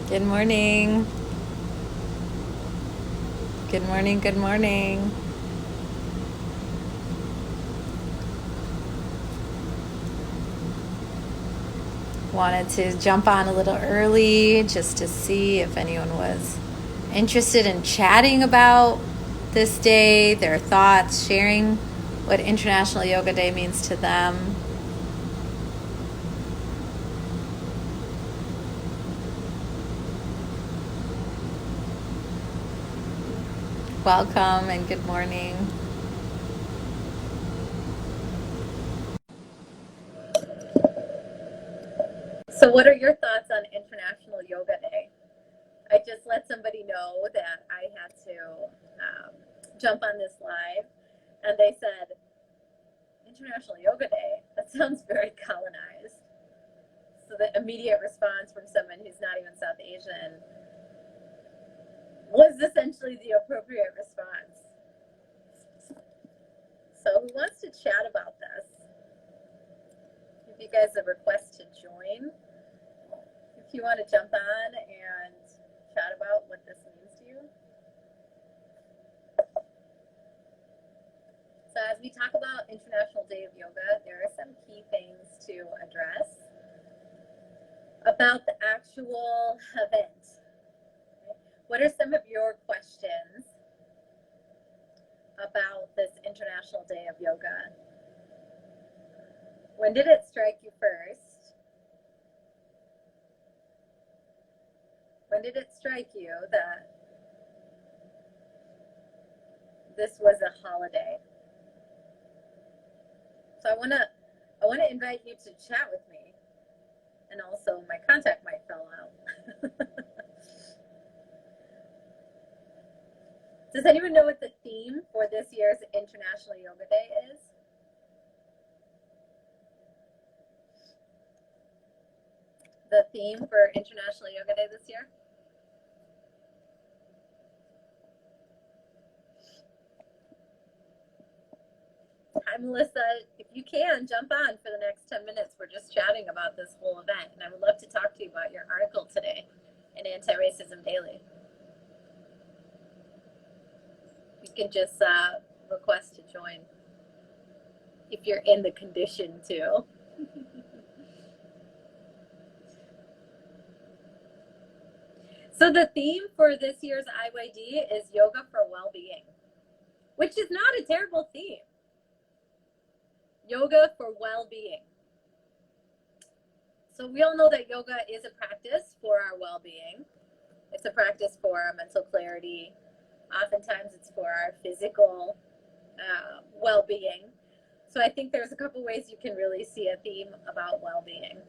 Good morning. Good morning. Good morning. Wanted to jump on a little early just to see if anyone was interested in chatting about this day, their thoughts, sharing what International Yoga Day means to them. Welcome and good morning. So, what are your thoughts on International Yoga Day? I just let somebody know that I had to jump on this live, and they said, International Yoga Day? That sounds very colonized. So, the immediate response from someone who's not even South Asian was essentially the appropriate response. So, who wants to chat about this? Give you guys a request to join. If you want to jump on and chat about what this means to you. So as we talk about International Day of Yoga, there are some key things to address about the actual event. What are some of your questions about this International Day of Yoga? When did it strike you first? When did it strike you that this was a holiday? So I want to invite you to chat with me, and also my contact might fall out. Does anyone know what the theme for this year's International Yoga Day is? The theme for International Yoga Day this year? Hi, Melissa. If you can, jump on for the next 10 minutes. We're just chatting about this whole event, and I would love to talk to you about your article today in Anti-Racism Daily. You can just request to join if you're in the condition to. So the theme for this year's IYD is yoga for well-being, which is not a terrible theme. Yoga for well-being. So we all know that yoga is a practice for our well-being. It's a practice for our mental clarity. Oftentimes it's for our physical well-being. So I think there's a couple ways you can really see a theme about well-being.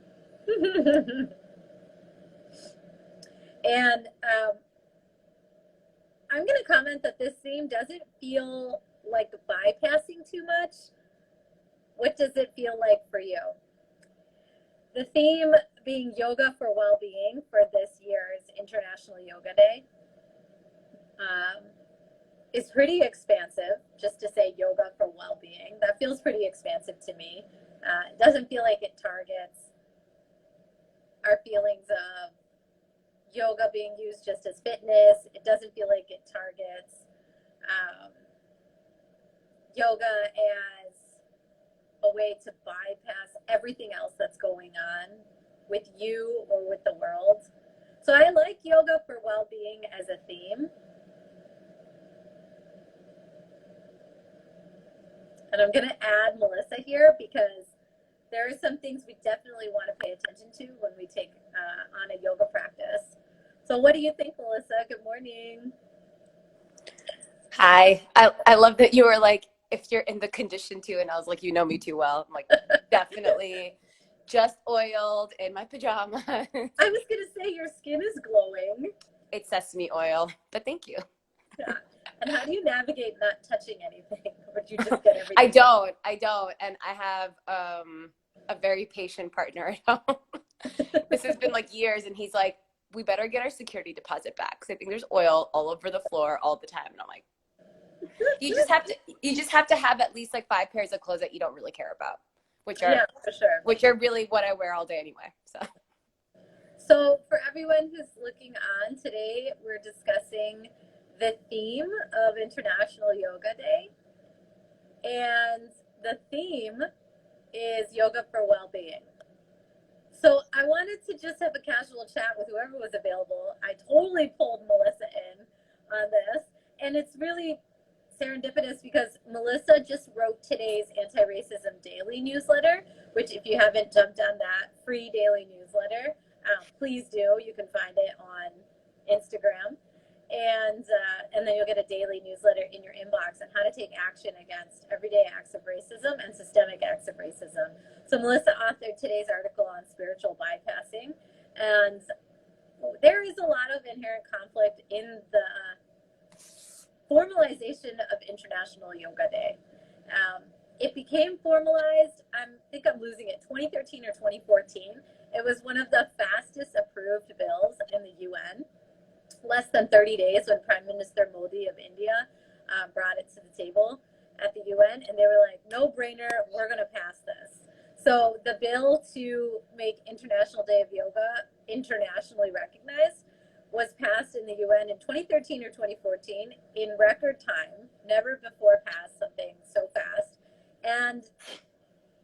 And I'm going to comment that this theme doesn't feel like bypassing too much. What does it feel like for you? The theme being yoga for well-being for this year's International Yoga Day is pretty expansive. Just to say yoga for well-being, that feels pretty expansive to me. It doesn't feel like it targets our feelings of yoga being used just as fitness. It doesn't feel like it targets yoga as a way to bypass everything else that's going on with you or with the world. So I like yoga for well-being as a theme. And I'm going to add Melissa here because there are some things we definitely want to pay attention to when we take on a yoga practice. So what do you think, Melissa? Good morning. Hi. I love that you were like, if you're in the condition to, and I was like, you know me too well. I'm like, definitely just oiled in my pajamas. I was going to say your skin is glowing. It's sesame oil, but thank you. Yeah. And how do you navigate not touching anything? Or do you just get everything? I don't. And I have a very patient partner at home. This has been like years. And he's like, we better get our security deposit back, because I think there's oil all over the floor all the time. And I'm like, you just have to have at least like 5 pairs of clothes that you don't really care about, which are, yeah, for sure. which are really what I wear all day anyway. So for everyone who's looking on today, we're discussing the theme of International Yoga Day. And the theme is yoga for well-being. So I wanted to just have a casual chat with whoever was available. I totally pulled Melissa in on this, and it's really serendipitous because Melissa just wrote today's Anti-Racism Daily newsletter, which if you haven't jumped on that free daily newsletter, please do. You can find it on Instagram. And then you'll get a daily newsletter in your inbox on how to take action against everyday acts of racism and systemic acts of racism. So Melissa authored today's article on spiritual bypassing, and there is a lot of inherent conflict in the formalization of International Yoga Day. It became formalized, I think I'm losing it, 2013 or 2014. It was one of the fastest approved bills in the UN. Less than 30 days when Prime Minister Modi of India brought it to the table at the UN, and they were like, no brainer, we're going to pass this. So the bill to make International Day of Yoga internationally recognized was passed in the UN in 2013 or 2014 in record time. Never before passed something so fast. And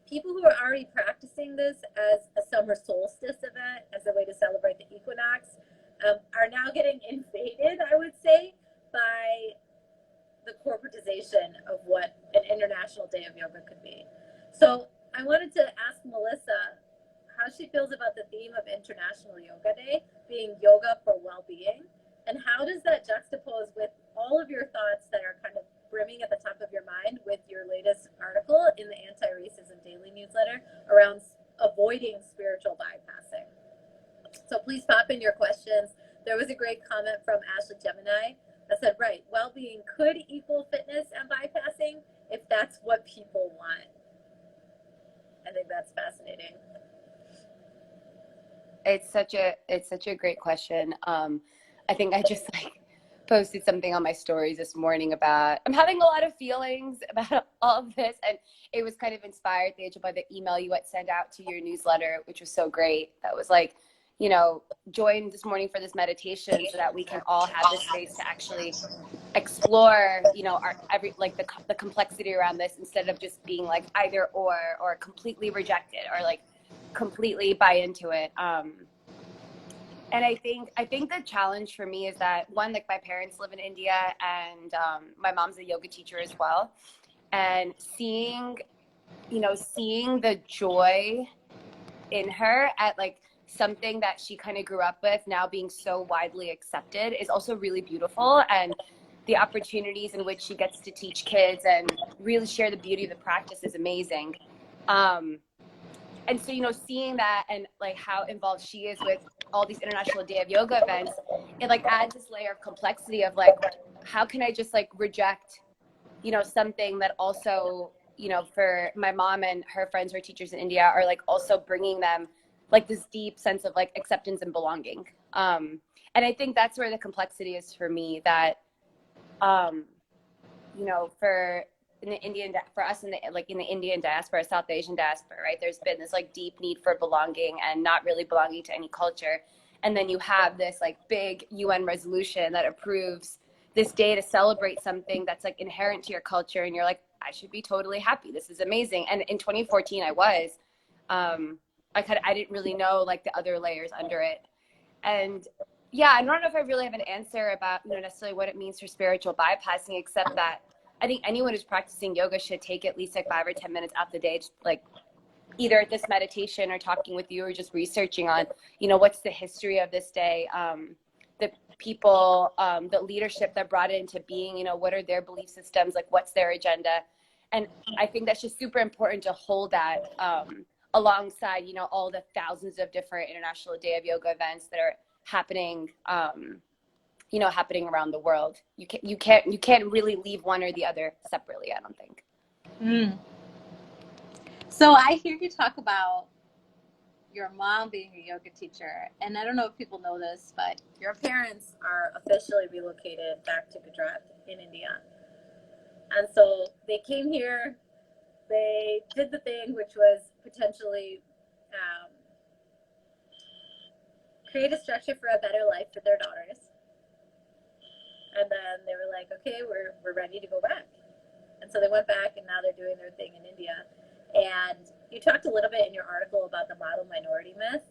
people who are already practicing this as a summer solstice event, as a way to celebrate the equinox, are now getting invaded, I would say, by the corporatization of what an International Day of Yoga could be. So I wanted to ask Melissa how she feels about the theme of International Yoga Day being yoga for well-being, and how does that juxtapose with all of your thoughts that are kind of brimming at the top of your mind with your latest article in the Anti-Racism Daily newsletter around avoiding spiritual bypassing. So please pop in your questions. There was a great comment from Ashley Gemini that said, right, well-being could equal fitness and bypassing if that's what people want. I think that's fascinating. It's such a great question. I think I just like posted something on my stories this morning about, I'm having a lot of feelings about all of this, and it was kind of inspired, Tejal, by the email you had sent out to your newsletter, which was so great. That was like, you know, join this morning for this meditation so that we can all have the space to actually explore, you know, our the complexity around this, instead of just being like either or completely reject it or like completely buy into it. And I think the challenge for me is that, one, like my parents live in India, and my mom's a yoga teacher as well, and seeing the joy in her at like something that she kind of grew up with now being so widely accepted is also really beautiful. And the opportunities in which she gets to teach kids and really share the beauty of the practice is amazing. And so, you know, seeing that and like how involved she is with all these International Day of Yoga events, it like adds this layer of complexity of like, how can I just like reject, you know, something that also, you know, for my mom and her friends who are teachers in India are like also bringing them like this deep sense of like acceptance and belonging. And I think that's where the complexity is for me, that, you know, for us in the Indian diaspora, South Asian diaspora, right? There's been this like deep need for belonging and not really belonging to any culture. And then you have this like big UN resolution that approves this day to celebrate something that's like inherent to your culture. And you're like, I should be totally happy. This is amazing. And in 2014, I was, I didn't really know like the other layers under it. And yeah, I don't know if I really have an answer about, you know, necessarily what it means for spiritual bypassing, except that I think anyone who's practicing yoga should take at least like 5 or 10 minutes out the day, like either this meditation or talking with you or just researching on, you know, what's the history of this day, the people, the leadership that brought it into being, you know, what are their belief systems, like what's their agenda. And I think that's just super important to hold that alongside, you know, all the thousands of different International Day of Yoga events that are happening, you know, happening around the world. You can't really leave one or the other separately, I don't think. So I hear you talk about your mom being a yoga teacher. And I don't know if people know this, but your parents are officially relocated back to Gujarat in India. And so they came here, they did the thing, which was potentially create a structure for a better life for their daughters. And then they were like, okay, we're ready to go back. And so they went back, and now they're doing their thing in India. And you talked a little bit in your article about the model minority myth.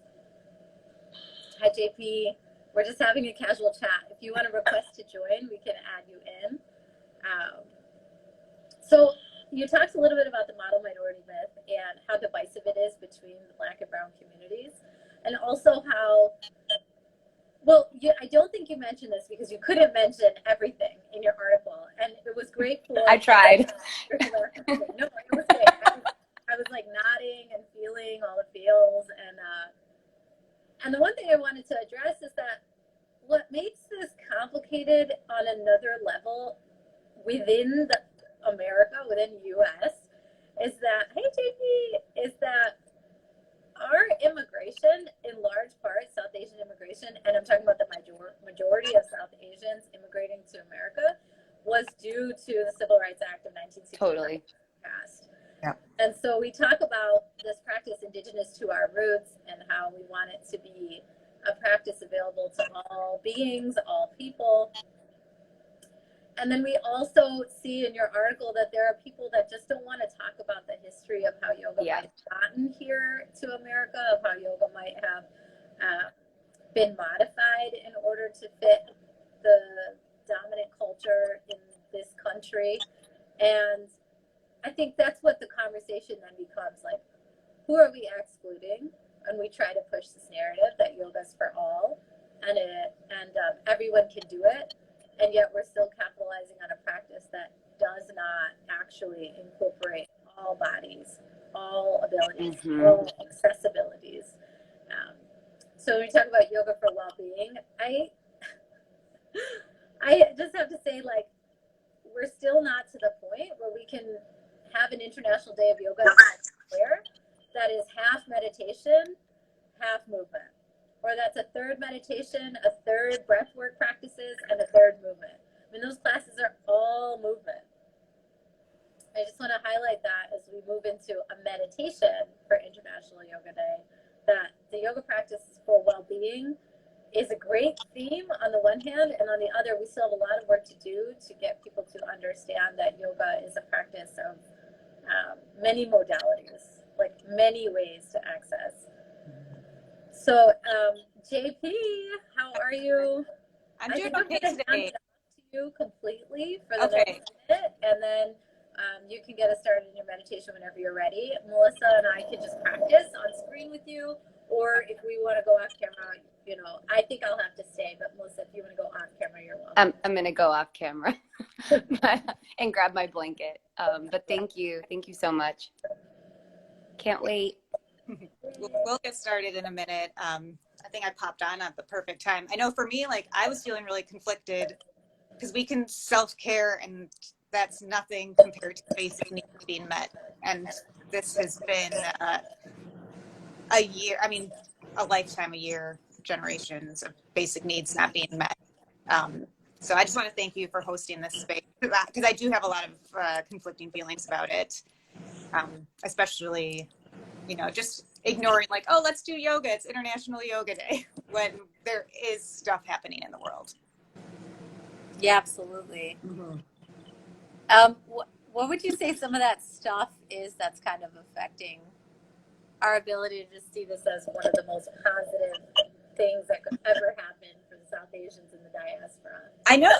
Hi, JP. We're just having a casual chat. If you want to request to join, we can add you in. So you talked a little bit about the model minority myth and how divisive it is between the Black and brown communities. And also how, well, I don't think you mentioned this because you couldn't mention everything in your article. And it was great for... I tried. No, it was great. I was like nodding and feeling all the feels. And the one thing I wanted to address is that what makes this complicated on another level within America, within U.S., is that, hey, JP, is that our immigration, in large part, South Asian immigration, and I'm talking about the majority of South Asians immigrating to America, was due to the Civil Rights Act of 1960. Totally. Passed. Yeah. And so we talk about this practice indigenous to our roots and how we want it to be a practice available to all beings, all people. And then we also see in your article that there are people that just don't want to talk about the history of how yoga might have gotten here to America, of how yoga might have been modified in order to fit the dominant culture in this country. And I think that's what the conversation then becomes, like, who are we excluding? And we try to push this narrative that yoga's for all, and everyone can do it. And yet we're still capitalizing on a practice that does not actually incorporate all bodies, all abilities, all accessibilities. So when we talk about yoga for well-being, I just have to say, like, we're still not to the point where we can have an International Day of Yoga that is half meditation, half movement. Or that's a third meditation, a third breathwork practices, and a third movement. I mean, those classes are all movement. I just want to highlight that as we move into a meditation for International Yoga Day, that the yoga practice for well-being is a great theme on the one hand, and on the other, we still have a lot of work to do to get people to understand that yoga is a practice of many modalities, like many ways to access. So, JP, how are you? I'm doing okay today. Hand it off to you completely for the next minute, and then you can get us started in your meditation whenever you're ready. Melissa and I can just practice on screen with you, or if we want to go off camera, you know, I think I'll have to stay. But Melissa, if you want to go off camera, you're welcome. I'm gonna go off camera and grab my blanket. But thank you so much. Can't wait. We'll get started in a minute. I think I popped on at the perfect time. I know for me, like, I was feeling really conflicted because we can self-care and that's nothing compared to basic needs being met. And this has been a year, I mean, a lifetime, a year, generations of basic needs not being met. So I just want to thank you for hosting this space because I do have a lot of conflicting feelings about it, especially, you know, just ignoring like, oh, let's do yoga. It's International Yoga Day when there is stuff happening in the world. Yeah, absolutely. Mm-hmm. What would you say some of that stuff is that's kind of affecting our ability to just see this as one of the most positive things that could ever happen for the South Asians in the diaspora? I know,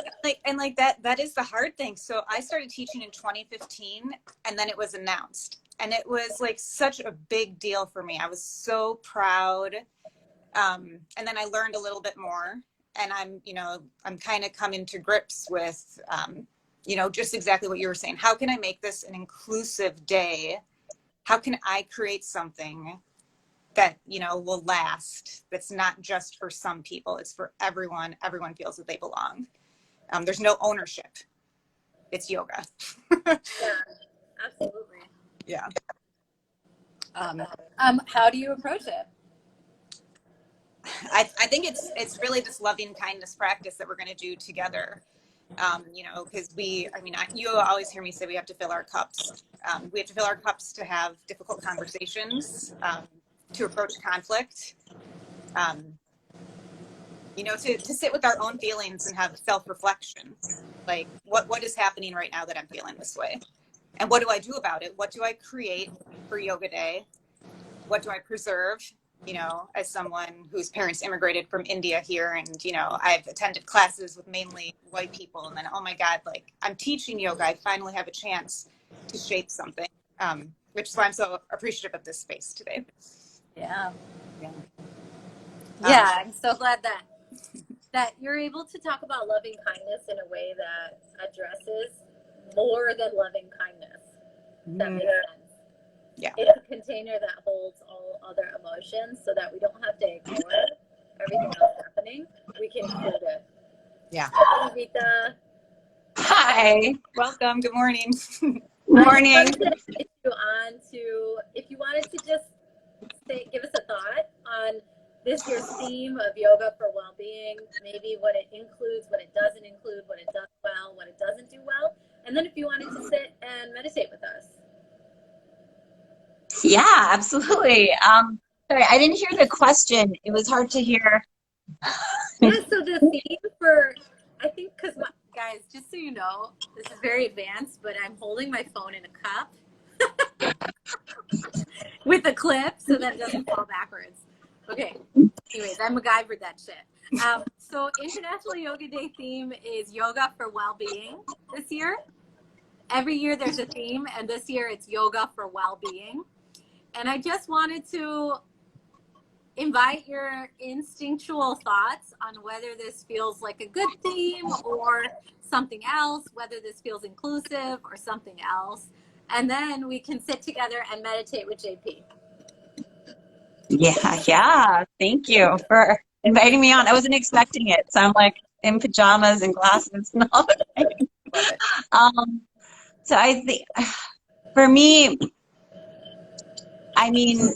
like that is the hard thing. So I started teaching in 2015 and then it was announced. And it was like such a big deal for me. I was so proud. And then I learned a little bit more and I'm kind of coming to grips with, just exactly what you were saying. How can I make this an inclusive day? How can I create something that, will last? That's not just for some people. It's for everyone. Everyone feels that they belong. There's no ownership. It's yoga. Yeah, absolutely. Yeah. How do you approach it? I think it's really this loving kindness practice that we're going to do together. You know, because you always hear me say we have to fill our cups. We have to fill our cups to have difficult conversations, to approach conflict, you know, to sit with our own feelings and have self-reflection. Like, what is happening right now that I'm feeling this way? And what do I do about it? What do I create for Yoga Day? What do I preserve? You know, as someone whose parents immigrated from India here, and, you know, I've attended classes with mainly white people, and then, oh my God, like, I'm teaching yoga. I finally have a chance to shape something, which is why I'm so appreciative of this space today. Yeah. Yeah. Yeah, I'm so glad that you're able to talk about loving kindness in a way that addresses more than loving kindness. That makes sense. Yeah. It's a container that holds all other emotions so that we don't have to ignore everything else happening. We can include it. Yeah. Hi, Avita. Hi. Welcome. Good morning. Morning. I just wanted to invite you on to, if you wanted to just give us a thought on this year's theme of yoga for well-being, maybe what it includes, what it doesn't include, what it does well, what it doesn't do well, and then if you wanted to sit and meditate with us. Yeah, absolutely. Sorry, I didn't hear the question. It was hard to hear. Yeah, so the theme for, I think, because guys, just so you know, this is very advanced, but I'm holding my phone in a cup with a clip so that it doesn't fall backwards. Okay. Anyways, I MacGyvered that shit. So International Yoga Day theme is yoga for well-being this year. Every year there's a theme, and this year it's yoga for well-being. And I just wanted to invite your instinctual thoughts on whether this feels like a good theme or something else, whether this feels inclusive or something else. And then we can sit together and meditate with JP. Yeah. Thank you for inviting me on. I wasn't expecting it, so I'm like in pajamas and glasses and all the things. Love it. So I think for me, I mean,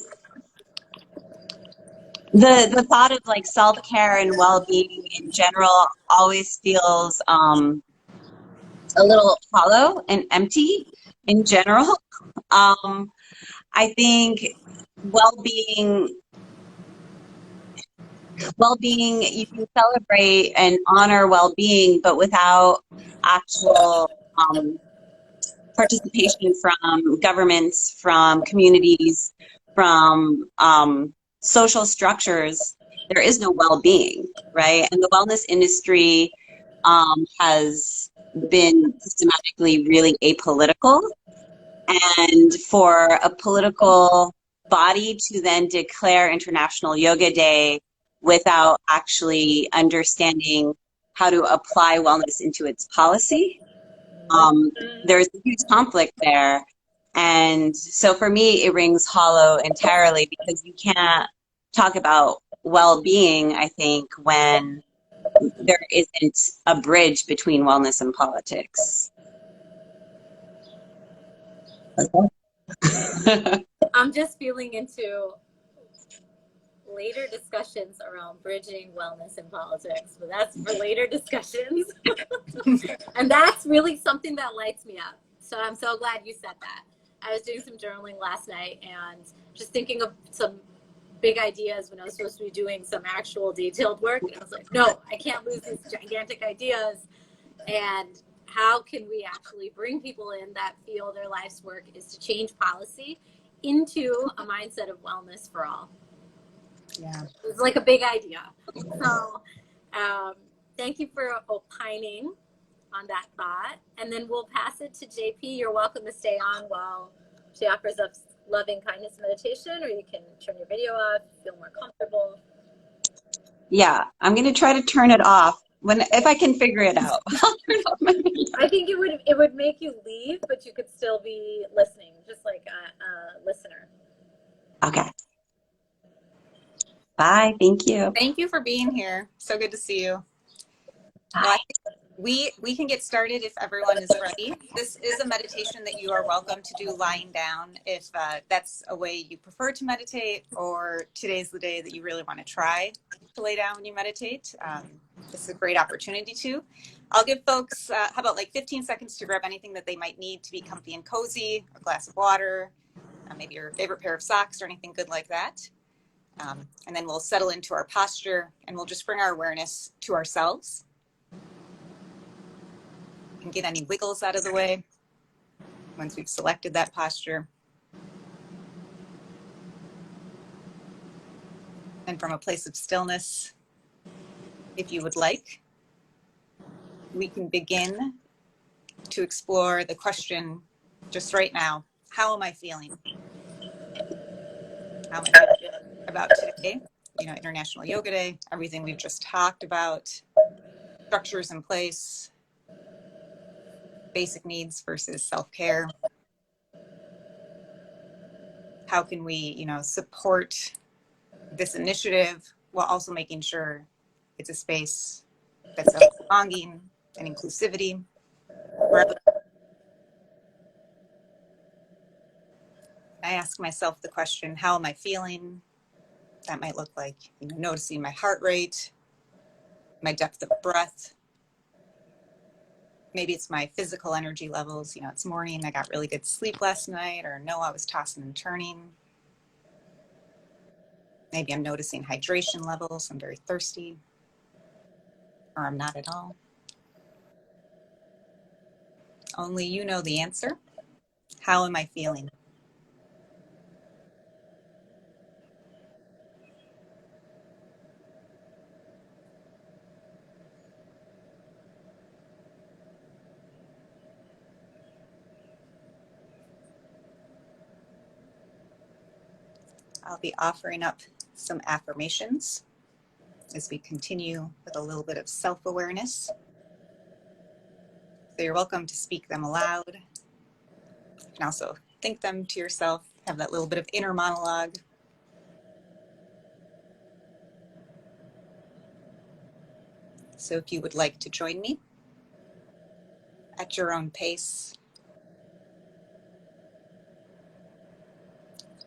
the thought of like self-care and well-being in general always feels a little hollow and empty in general. I think well-being, you can celebrate and honor well-being, but without actual participation from governments, from communities, from social structures, there is no well-being, right? And the wellness industry has been systematically really apolitical. And for a political body to then declare International Yoga Day without actually understanding how to apply wellness into its policy, there's a huge conflict there. And so for me, it rings hollow entirely because you can't talk about well-being, I think, when there isn't a bridge between wellness and politics. I'm just feeling into later discussions around bridging wellness and politics, but that's for later discussions. And that's really something that lights me up. So I'm so glad you said that. I was doing some journaling last night and just thinking of some big ideas when I was supposed to be doing some actual detailed work. And I was like, no, I can't lose these gigantic ideas. And how can we actually bring people in that feel their life's work is to change policy into a mindset of wellness for all? Yeah. It's like a big idea. So thank you for opining on that thought. And then we'll pass it to JP. You're welcome to stay on while she offers up loving kindness meditation, or you can turn your video off, feel more comfortable. Yeah, I'm going to try to turn it off if I can figure it out. I'll turn off my video. I think it would make you leave, but you could still be listening, just like a listener. Okay. Bye. Thank you. Thank you for being here. So good to see you. Bye. Well, We can get started if everyone is ready. This is a meditation that you are welcome to do lying down if that's a way you prefer to meditate, or today's the day that you really want to try to lay down when you meditate. This is a great opportunity to. I'll give folks, how about like 15 seconds to grab anything that they might need to be comfy and cozy, a glass of water, maybe your favorite pair of socks or anything good like that. And then we'll settle into our posture and we'll just bring our awareness to ourselves. And get any wiggles out of the way once we've selected that posture. And from a place of stillness, if you would like, we can begin to explore the question just right now. How am I feeling? How am I feeling about today? You know, International Yoga Day, everything we've just talked about, structures in place, basic needs versus self-care. How can we, you know, support this initiative while also making sure it's a space that's of belonging and inclusivity for everyone. I ask myself the question, how am I feeling? That might look like, you know, noticing my heart rate, my depth of breath. Maybe it's my physical energy levels. You know, it's morning, I got really good sleep last night, or no, I was tossing and turning. Maybe I'm noticing hydration levels. I'm very thirsty, or I'm not at all. Only you know the answer. How am I feeling? I'll be offering up some affirmations as we continue with a little bit of self-awareness. So you're welcome to speak them aloud. You can also think them to yourself, have that little bit of inner monologue. So if you would like to join me at your own pace,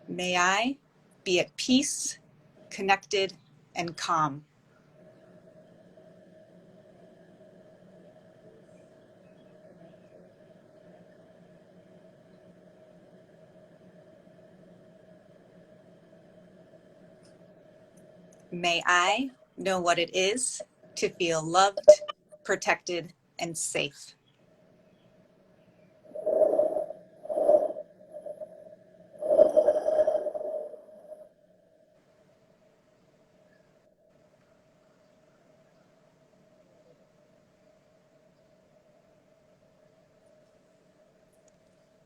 may I be at peace, connected, and calm. May I know what it is to feel loved, protected, and safe.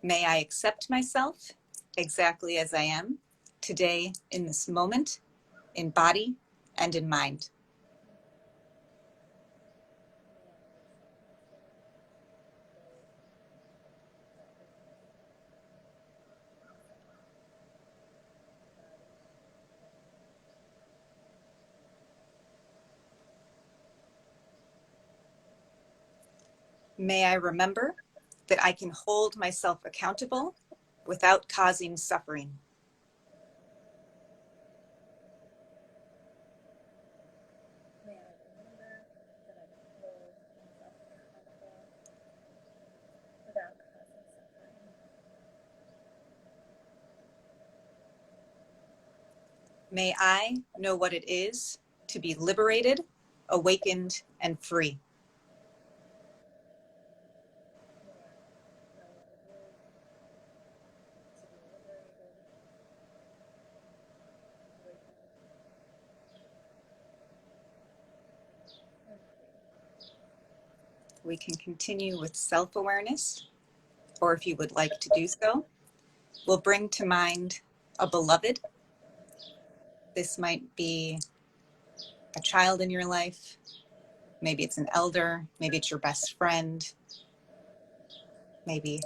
May I accept myself exactly as I am today in this moment, in body and in mind. May I remember that I can hold myself accountable without causing suffering. May I remember that I can hold myself accountable without causing suffering. May I know what it is to be liberated, awakened, and free. We can continue with self-awareness, or if you would like to do so, we'll bring to mind a beloved. This might be a child in your life. Maybe it's an elder. Maybe it's your best friend. Maybe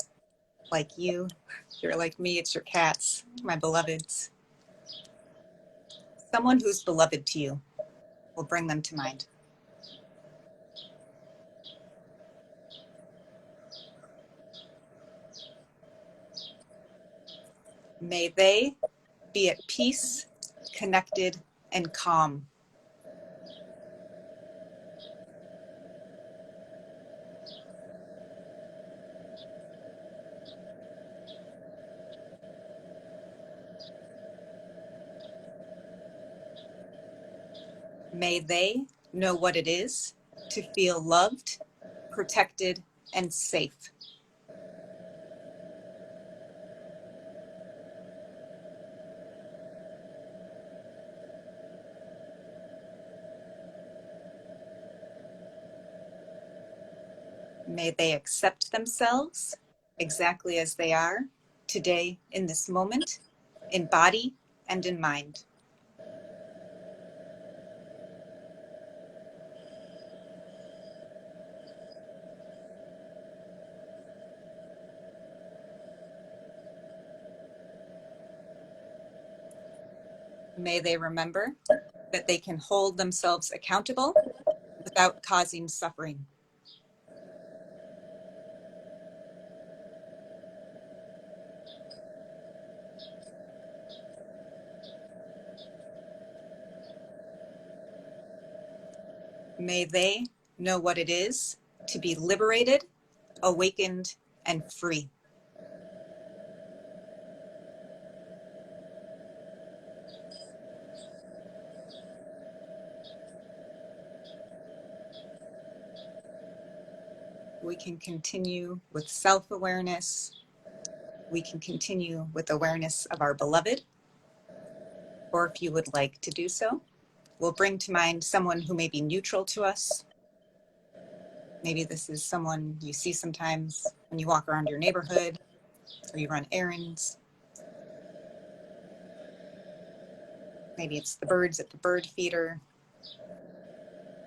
like you, if you're like me, it's your cats, my beloveds. Someone who's beloved to you, we'll bring them to mind. May they be at peace, connected, and calm. May they know what it is to feel loved, protected, and safe. May they accept themselves exactly as they are today in this moment, in body and in mind. May they remember that they can hold themselves accountable without causing suffering. May they know what it is to be liberated, awakened, and free. We can continue with self-awareness. We can continue with awareness of our beloved, or if you would like to do so, we'll bring to mind someone who may be neutral to us. Maybe this is someone you see sometimes when you walk around your neighborhood or you run errands. Maybe it's the birds at the bird feeder,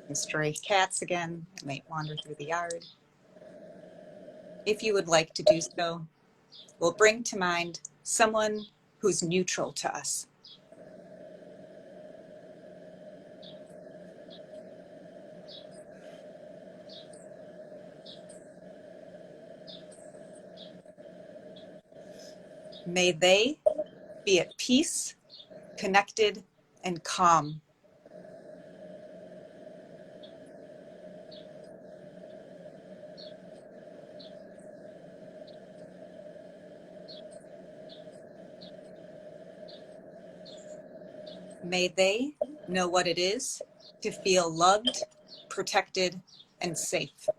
some stray cats again that might wander through the yard. If you would like to do so, we'll bring to mind someone who's neutral to us. May they be at peace, connected, and calm. May they know what it is to feel loved, protected, and safe.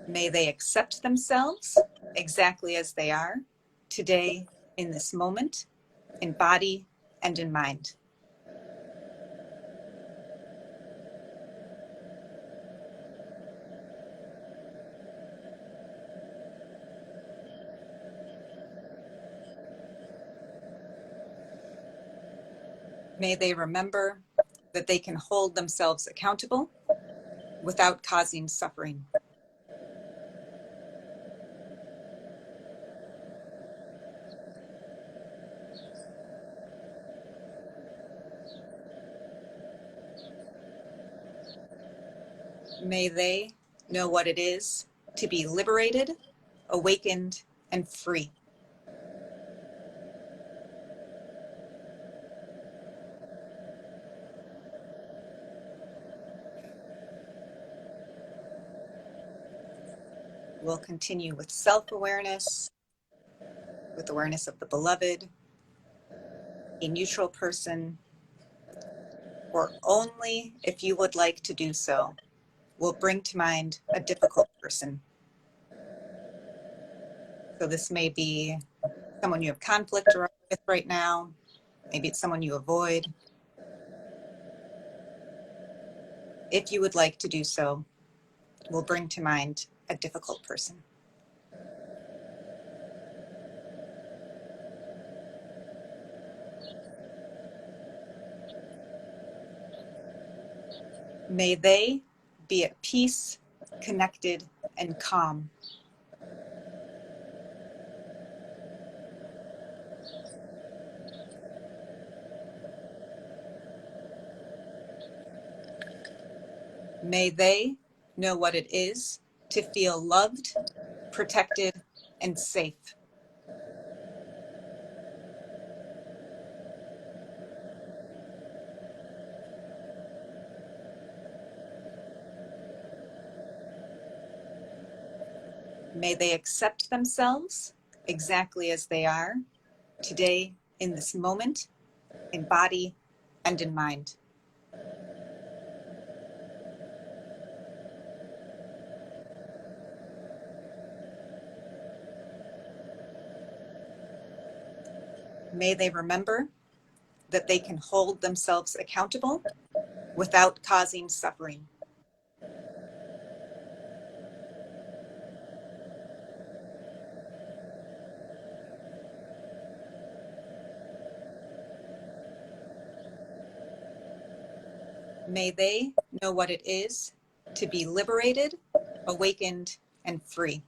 May they accept themselves exactly as they are today in this moment, in body and in mind. May they remember that they can hold themselves accountable without causing suffering. May they know what it is to be liberated, awakened, and free. We'll continue with self-awareness, with awareness of the beloved, a neutral person, or only if you would like to do so, we'll bring to mind a difficult person. So this may be someone you have conflict with right now. Maybe it's someone you avoid. If you would like to do so, we'll bring to mind a difficult person. May they be at peace, connected, and calm. May they know what it is to feel loved, protected, and safe. May they accept themselves exactly as they are today in this moment, in body and in mind. May they remember that they can hold themselves accountable without causing suffering. May they know what it is to be liberated, awakened, and free.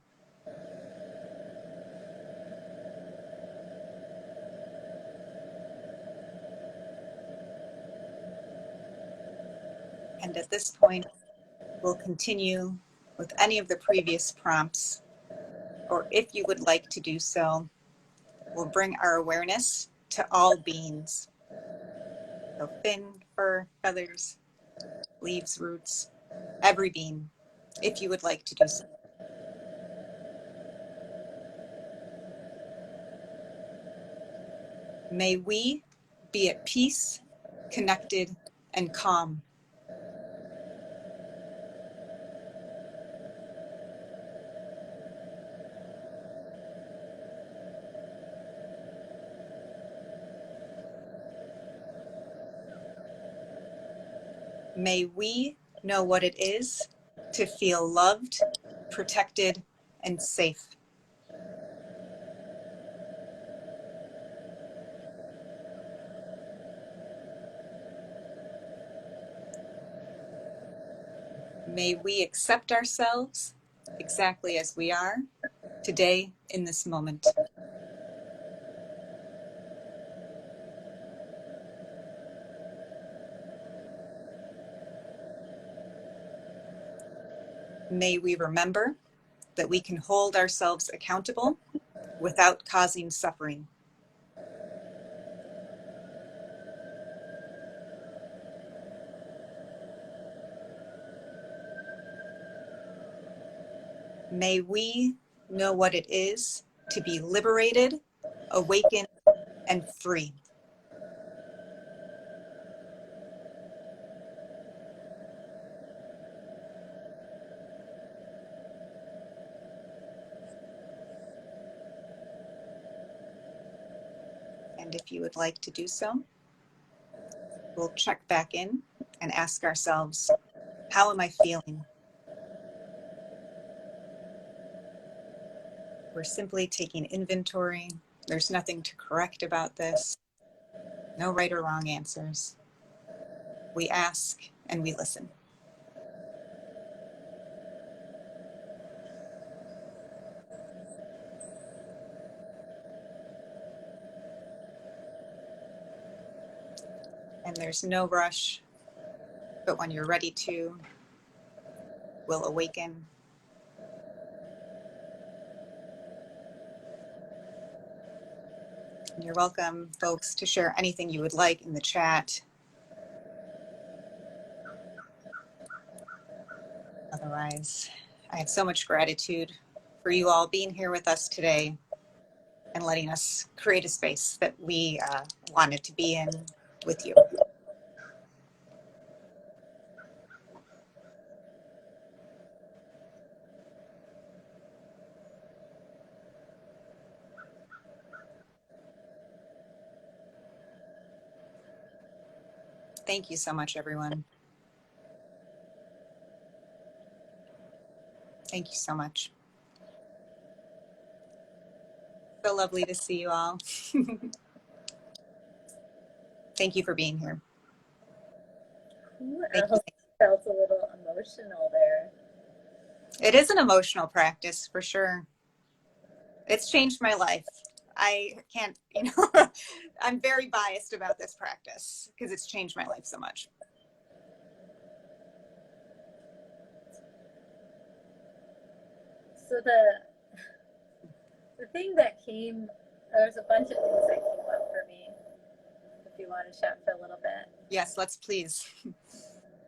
And at this point, we'll continue with any of the previous prompts, or if you would like to do so, we'll bring our awareness to all beings. So fin, fur, feathers, leaves, roots, every being, if you would like to do so. May we be at peace, connected, and calm. May we know what it is to feel loved, protected, and safe. May we accept ourselves exactly as we are today in this moment. May we remember that we can hold ourselves accountable without causing suffering. May we know what it is to be liberated, awakened, and free. And if you would like to do so, we'll check back in and ask ourselves, how am I feeling? We're simply taking inventory. There's nothing to correct about this. No right or wrong answers. We ask and we listen. And there's no rush, but when you're ready to, we'll awaken. And you're welcome, folks, to share anything you would like in the chat. Otherwise, I have so much gratitude for you all being here with us today and letting us create a space that we wanted to be in with you. Thank you so much, everyone. Thank you so much. So lovely to see you all. Thank you for being here. I hope you felt a little emotional there. It is an emotional practice for sure. It's changed my life. I can't, I'm very biased about this practice because it's changed my life so much. So the thing that came, there's a bunch of things that came up for me, if you want to chat for a little bit. Yes, let's please.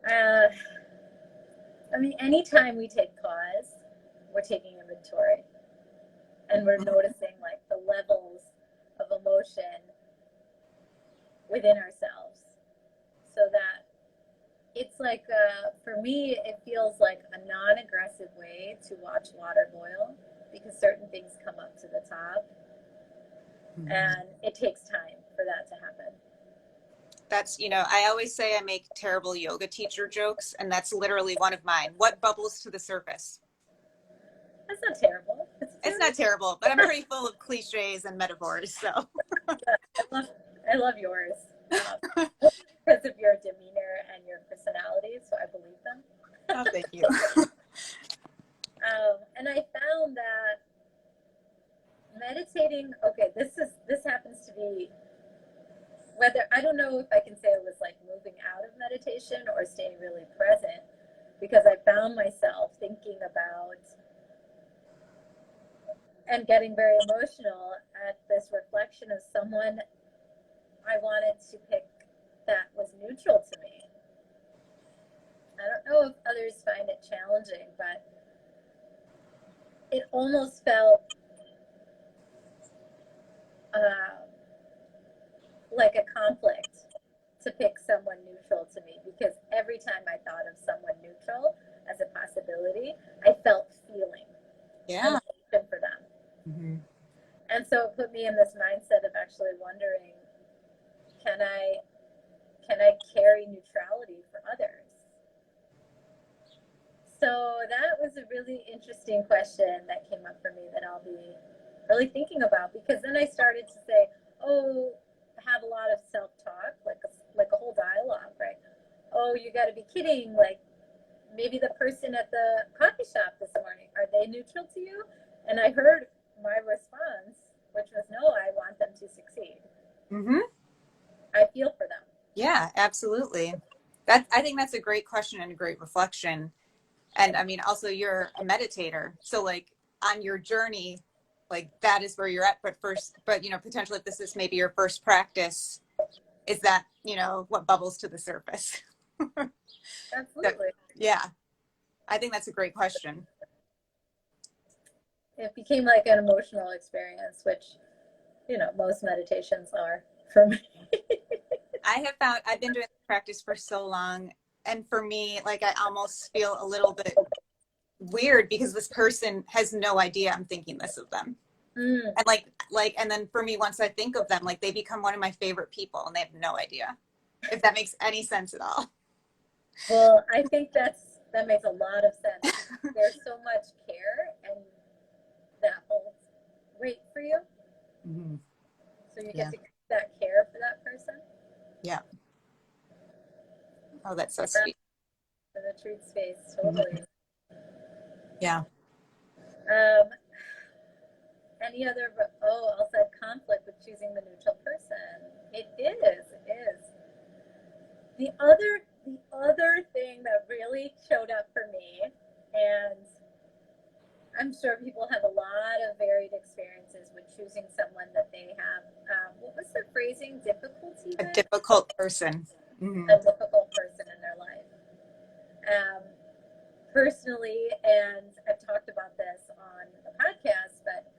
I mean, anytime we take pause, we're taking inventory, and we're noticing like the levels of emotion within ourselves, so that it's like, for me, it feels like a non-aggressive way to watch water boil, because certain things come up to the top, and it takes time for that to happen. That's, I always say I make terrible yoga teacher jokes, and that's literally one of mine. What bubbles to the surface? That's not terrible. It's not terrible, but I'm pretty full of cliches and metaphors, so. I love yours, because of your demeanor and your personality, so I believe them. Oh, thank you. And I found that meditating, okay, this happens to be, whether, I don't know if I can say it was like moving out of meditation or staying really present, because I found myself thinking about and getting very emotional at this reflection of someone I wanted to pick that was neutral to me. I don't know if others find it challenging, but it almost felt like a conflict to pick someone neutral to me, because every time I thought of someone neutral as a possibility, I felt feeling for them. Mm-hmm. And so it put me in this mindset of actually wondering, can I carry neutrality for others? So that was a really interesting question that came up for me that I'll be really thinking about, because then I started to say, have a lot of self-talk, like a whole dialogue, right? Oh, you got to be kidding. Like, maybe the person at the coffee shop this morning, are they neutral to you? And I heard my response, which was, no, I want them to succeed. Mm-hmm. I feel for them. Yeah, absolutely. I think that's a great question and a great reflection. And I mean, also you're a meditator. So like on your journey, like that is where you're at. But potentially if this is maybe your first practice, is that, what bubbles to the surface? Absolutely. Yeah. I think that's a great question. It became like an emotional experience, which, most meditations are for me. I've been doing this practice for so long. And for me, like, I almost feel a little bit weird because this person has no idea I'm thinking this of them. And and then for me, once I think of them, like, they become one of my favorite people and they have no idea, if that makes any sense at all. Well, I think that makes a lot of sense. There's so much care and that holds weight for you. Mm-hmm. So you get to give that care for that person. Yeah. Oh, that's so sweet. In the treat space, totally. Yeah. Any other, also conflict with choosing the neutral person. It is. The other thing that really showed up for me, and I'm sure people have a lot of varied experiences with choosing someone that they have, what was the phrasing, difficulty with? A difficult person. Mm-hmm. A difficult person in their life. Personally, and I've talked about this on the podcast, but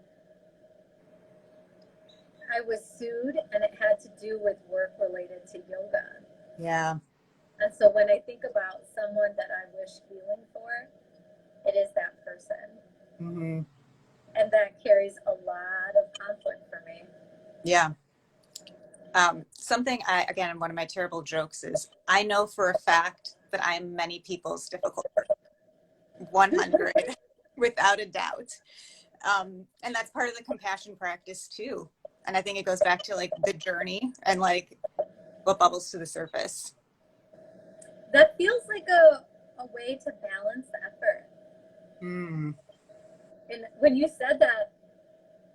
I was sued, and it had to do with work related to yoga. Yeah. And so when I think about someone that I wish healing for, it is that person. Mm-hmm. And that carries a lot of conflict for me. Yeah. Something again, one of my terrible jokes is I know for a fact that I am many people's difficult person. 100 without a doubt. And that's part of the compassion practice too. And I think it goes back to like the journey and like what bubbles to the surface. That feels like a way to balance the effort. Mm. And when you said that,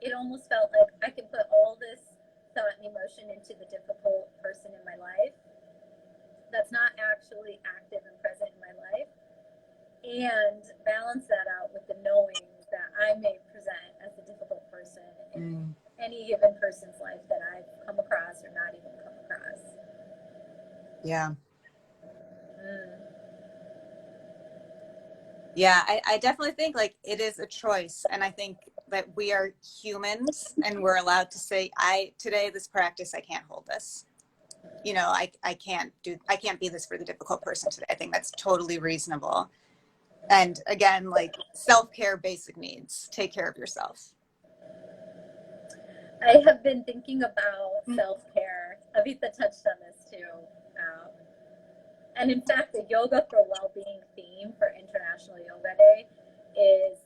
it almost felt like I can put all this thought and emotion into the difficult person in my life that's not actually active and present in my life, and balance that out with the knowing that I may present as the difficult person in Mm. any given person's life that I've come across or not even come across. Yeah. Mm. Yeah, I definitely think like it is a choice. And I think that we are humans and we're allowed to say, today this practice, I can't hold this. You know, I can't be this for the difficult person today. I think that's totally reasonable. And again, like self-care, basic needs, take care of yourself. I have been thinking about self-care. Avita touched on this too. And in fact, the Yoga for Wellbeing theme for International Yoga Day is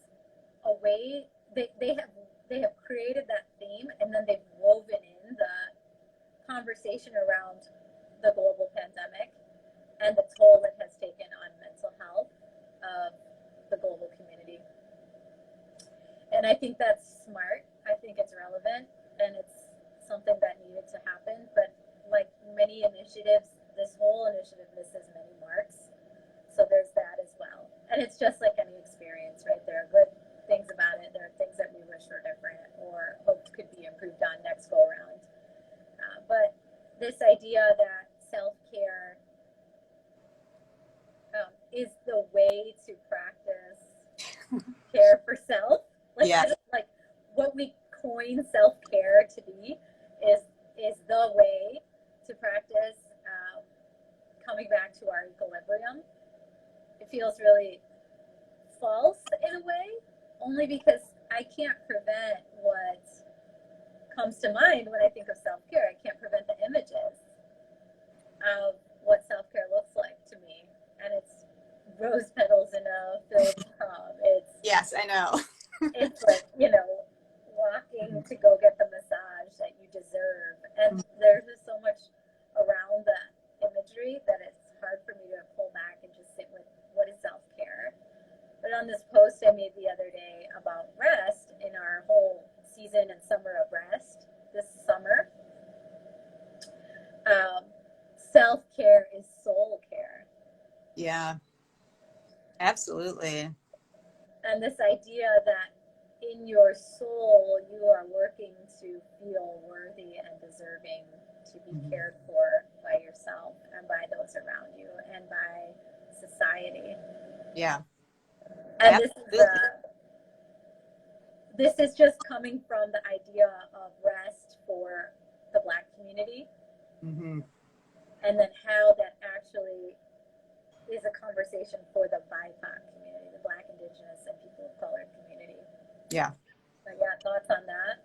a way they have created that theme, and then they've woven in the conversation around the global pandemic and the toll it has taken on mental health of the global community. And I think that's smart. I think it's relevant, and it's something that needed to happen. But like many initiatives, this whole initiative misses many marks. So there's that as well. And it's just like any experience, right? There are good things about it. There are things that we wish were different or hoped could be improved on next go around. But this idea that self-care is the way to practice care for self. Like, Yeah. like what we coin self-care to be is the way to practice coming back to our equilibrium. It feels really false in a way, only because I can't prevent what comes to mind when I think of self-care. I can't prevent the images of what self-care looks like to me, and it's rose petals in a filled tub. Yes, I know. It's like, walking to go get the massage that you deserve, and there's just so much around that imagery that it's hard for me to pull back and just sit with what is self-care. But on this post I made the other day about rest in our whole season and summer of rest this summer, self-care is soul care. Yeah, absolutely. And this idea that in your soul you are working to feel worthy and deserving to be cared for by yourself and by those around you and by society. Yeah. And Absolutely. this is just coming from the idea of rest for the Black community, Mm-hmm. and then how that actually is a conversation for the BIPOC community, the Black, Indigenous, and people of color community. Yeah. So yeah, thoughts on that?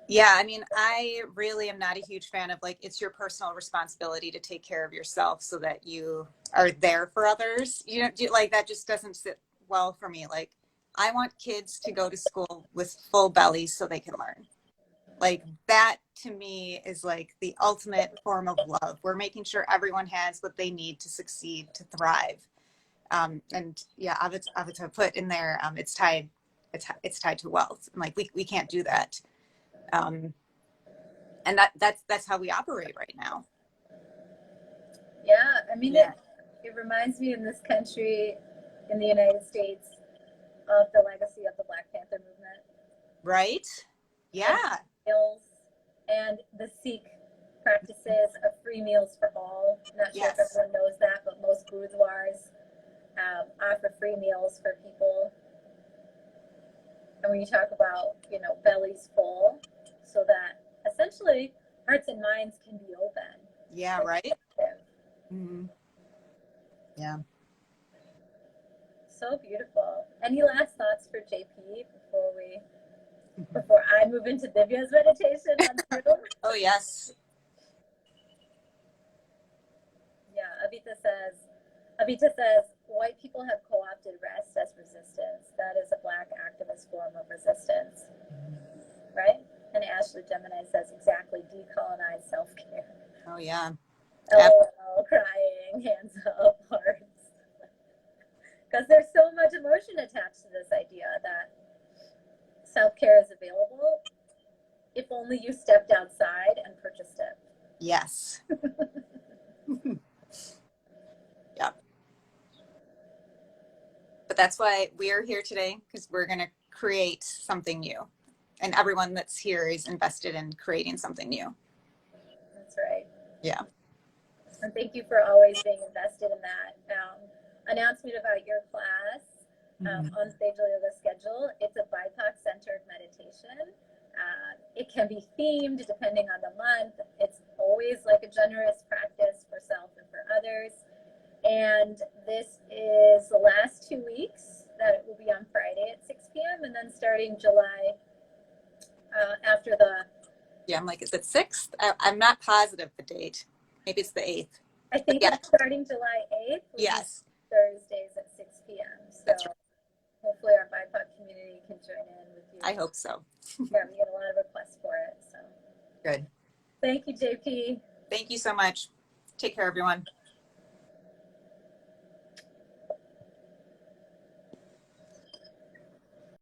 Yeah, I mean, I really am not a huge fan of like, it's your personal responsibility to take care of yourself so that you are there for others. You know, like that just doesn't sit well for me. Like, I want kids to go to school with full bellies so they can learn. Like that to me is like the ultimate form of love. We're making sure everyone has what they need to succeed, to thrive. And yeah, Avita put in there, it's tied to wealth. And like we can't do that. And that's how we operate right now. Yeah, I mean, Yeah. it reminds me in this country, in the United States, of the legacy of the Black Panther movement. Right? Yeah. And the Sikh practices of free meals for all. Not sure if everyone knows that, but most gurudwaras offer free meals for people. And when you talk about, bellies full, so that essentially hearts and minds can be open. Yeah, right? Mm-hmm. Yeah. So beautiful. Any last thoughts for JP before I move into Divya's meditation on Zoom? Oh, yes. Yeah, Avita says, white people have co-opted rest as resistance. That is a Black activist form of resistance, right? And Ashley Gemini says, exactly, decolonize self-care. Oh, yeah. LOL, crying, hands up, hearts. Because there's so much emotion attached to this idea that self-care is available if only you stepped outside and purchased it. Yes. Yeah. But that's why we are here today, because we're going to create something new. And everyone that's here is invested in creating something new. That's right. Yeah. And thank you for always being invested in that. Announcement about your class on Tejal Yoga schedule. It's a BIPOC-centered meditation. It can be themed depending on the month. It's always like a generous practice for self and for others. And this is the last 2 weeks that it will be on Friday at 6 p.m. and then starting July after the. Yeah, I'm like, is it 6th? I'm not positive the date. Maybe it's the 8th. I think Yeah. it's starting July 8th. Yes. Thursdays at 6 p.m. So That's right. hopefully our BIPOC community can join in with you. I hope so. Yeah, we get a lot of requests for it. So Good. thank you, JP. Thank you so much. Take care, everyone.